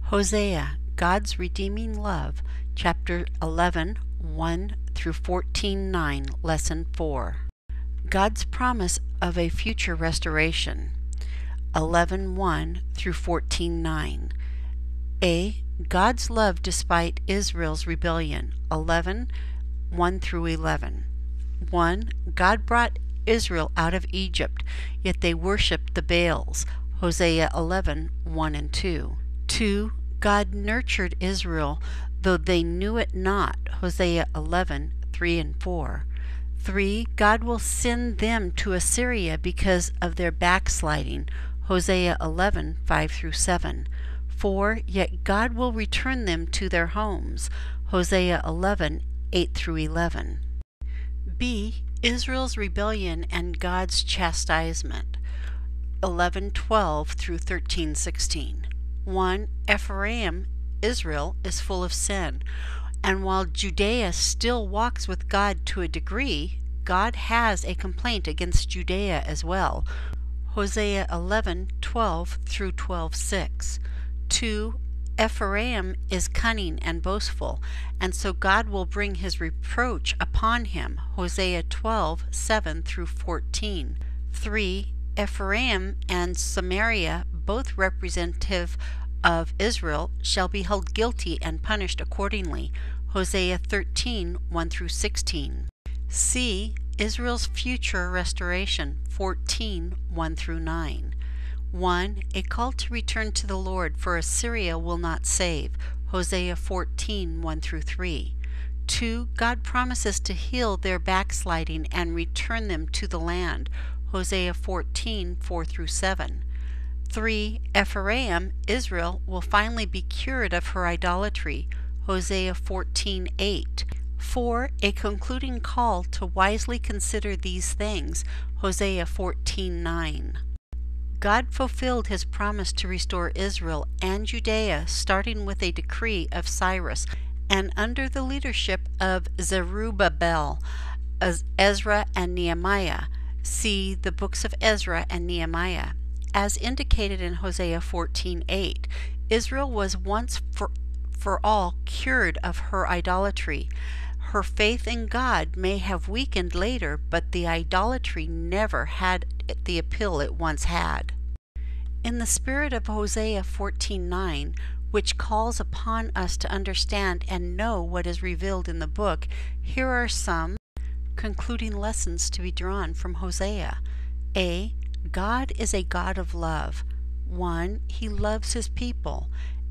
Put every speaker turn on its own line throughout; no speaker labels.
Hosea, God's Redeeming Love, Chapter 11, 1 through 14:9, Lesson 4. God's Promise of a Future Restoration, 11:1 through 14:9. A. God's Love Despite Israel's Rebellion, 11:1 through 11. 1. God brought Israel out of Egypt, yet they worshipped the Baals, Hosea 11:1 and 2. 2. God nurtured Israel, though they knew it not, Hosea 11:3 and 4. 3. God will send them to Assyria because of their backsliding, Hosea 11:5 through 7. 4. Yet God will return them to their homes, Hosea 11:8 through 11. B. Israel's rebellion and God's chastisement, 11:12 through 13:16. 1. Ephraim, Israel, is full of sin, and while Judea still walks with God to a degree, God has a complaint against Judea as well, Hosea 11:12 through 12:6. 2. Ephraim is cunning and boastful, and so God will bring his reproach upon him, Hosea 12:7 through 14. 3. Ephraim and Samaria, both representative of Israel, shall be held guilty and punished accordingly, Hosea 13:1 through 16. C. Israel's future restoration, 14:1 through 9. 1. A call to return to the Lord, for Assyria will not save, Hosea 14:1 through 3. 2. God promises to heal their backsliding and return them to the land, Hosea 14:4 through 7. 3. Ephraim, Israel, will finally be cured of her idolatry, Hosea 14:8. 4. A concluding call to wisely consider these things, Hosea 14:9. God fulfilled his promise to restore Israel and Judea, starting with a decree of Cyrus, and under the leadership of Zerubbabel, Ezra, and Nehemiah. See the books of Ezra and Nehemiah. As indicated in Hosea 14:8, Israel was once for all cured of her idolatry. Her faith in God may have weakened later, but the idolatry never had the appeal it once had. In the spirit of Hosea 14:9, which calls upon us to understand and know what is revealed in the book, here are some concluding lessons to be drawn from Hosea. A. God is a God of love. 1. He loves his people.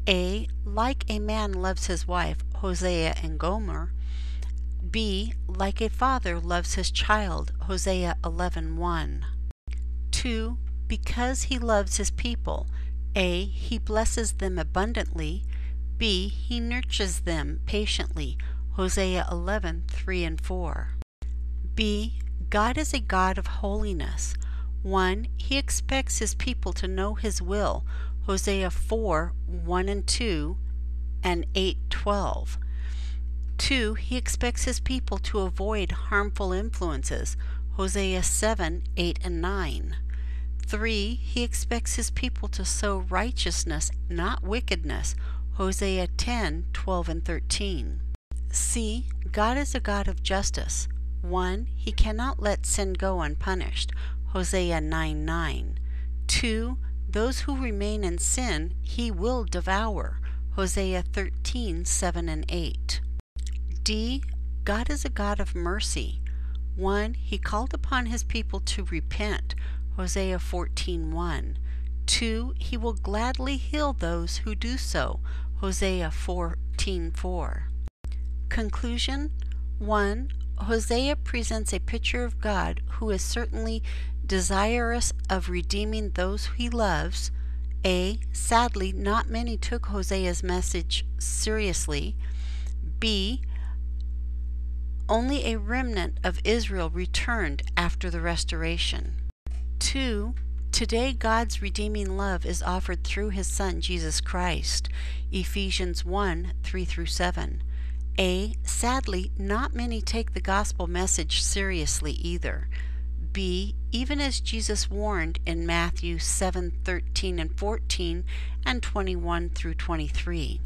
A. Like a man loves his wife, Hosea and Gomer. B. Like a father loves his child, Hosea 11:1. 2. Because he loves his people. A. He blesses them abundantly. B. He nurtures them patiently, Hosea 11:3 and 4. B. God is a God of holiness. 1. He expects his people to know his will, Hosea 4:1 and 2 and 8:12. 2. He expects his people to avoid harmful influences, Hosea 7:8 and 9. 3. He expects his people to sow righteousness, not wickedness, Hosea 10:12 and 13. C. God is a God of justice. 1. He cannot let sin go unpunished, Hosea 9:9. 2. Those who remain in sin he will devour, Hosea 13:7 and 8. D. God is a God of mercy. 1. He called upon his people to repent, Hosea 14:1. 2. He will gladly heal those who do so, Hosea 14:4. Conclusion. 1. Hosea presents a picture of God who is certainly desirous of redeeming those he loves. A. Sadly, not many took Hosea's message seriously. B. Only a remnant of Israel returned after the restoration. 2. Today God's redeeming love is offered through his Son Jesus Christ, Ephesians 1:3 through 7. A. Sadly, not many take the gospel message seriously either. B. Even as Jesus warned in Matthew 7:13 and 14 and 21 through 23.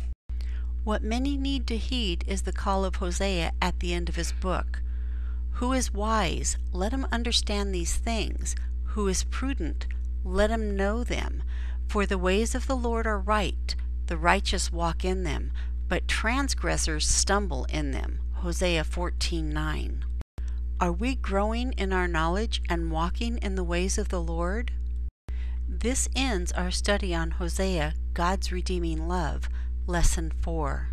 What many need to heed is the call of Hosea at the end of his book. Who is wise? Let him understand these things. Who is prudent? Let him know them. For the ways of the Lord are right, the righteous walk in them, but transgressors stumble in them. Hosea 14:9. Are we growing in our knowledge and walking in the ways of the Lord? This ends our study on Hosea, God's redeeming love, Lesson 4.